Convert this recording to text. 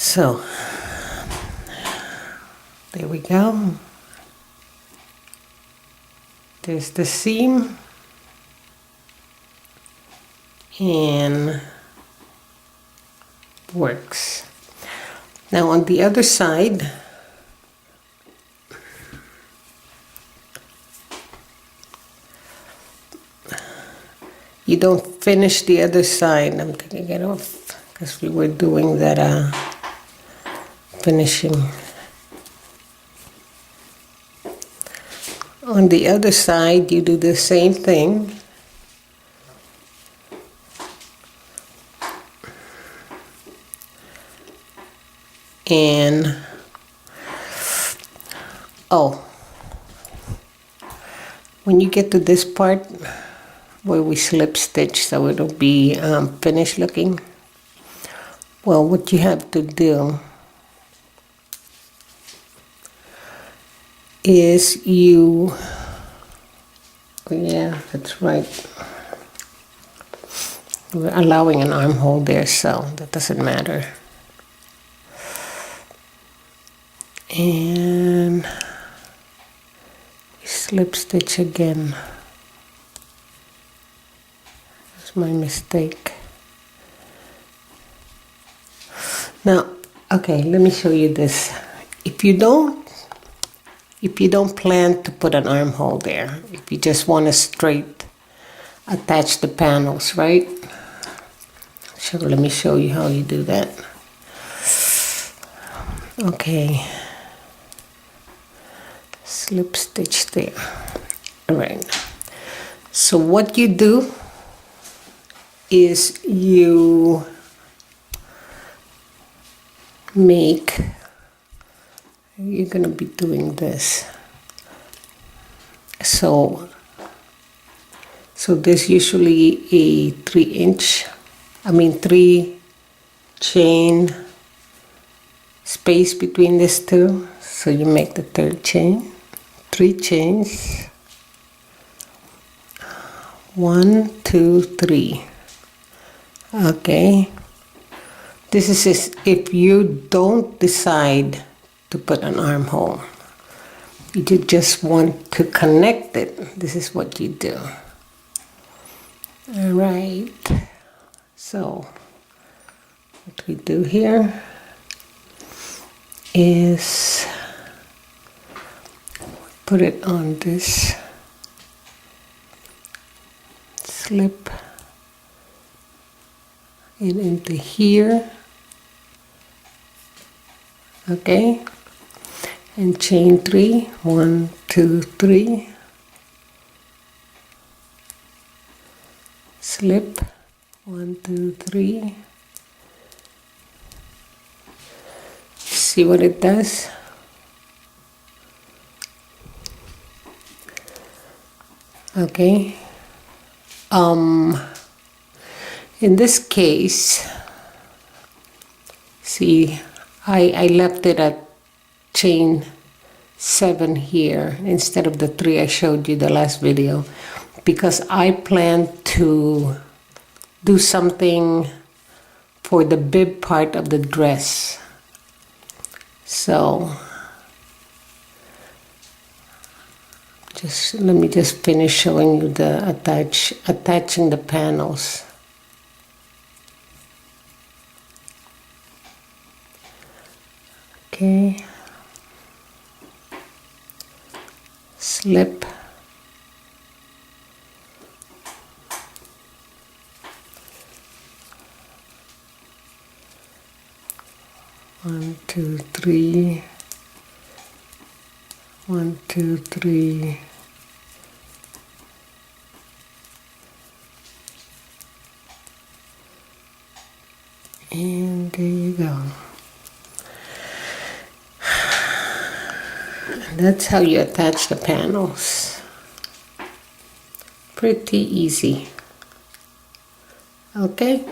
So there we go. There's the seam, and works. Now on the other side, you don't finish the other side. I'm taking it off because we were doing that finishing. On the other side, you do the same thing. And when you get to this part where we slip stitch so it'll be finished looking, well, what you have to do is yeah, that's right, we're allowing an armhole there, so that doesn't matter. And slip stitch again. That's my mistake. Now, okay, let me show you this. If you don't plan to put an armhole there, if you just want to straight attach the panels, right? So let me show you how you do that. Okay. Slip stitch there. All right. So what you do is you make, you're gonna be doing this. So there's usually a 3 chain space between these two. So you make the third chain. 3 chains. 1, 2, 3. Okay. This is if you don't decide to put an armhole. You just want to connect it. This is what you do. All right. So what we do here is put it on this, slip it into here, okay, and chain 3, 1, 2, 3, slip, 1, 2, 3, see what it does? Okay, in this case, see, I left it at chain 7 here instead of the 3 I showed you the last video, because I plan to do something for the bib part of the dress. So let me just finish showing you the attaching the panels. Okay. Slip. One, two, three. 1, 2, 3. And there you go. And that's how you attach the panels. Pretty easy. Okay.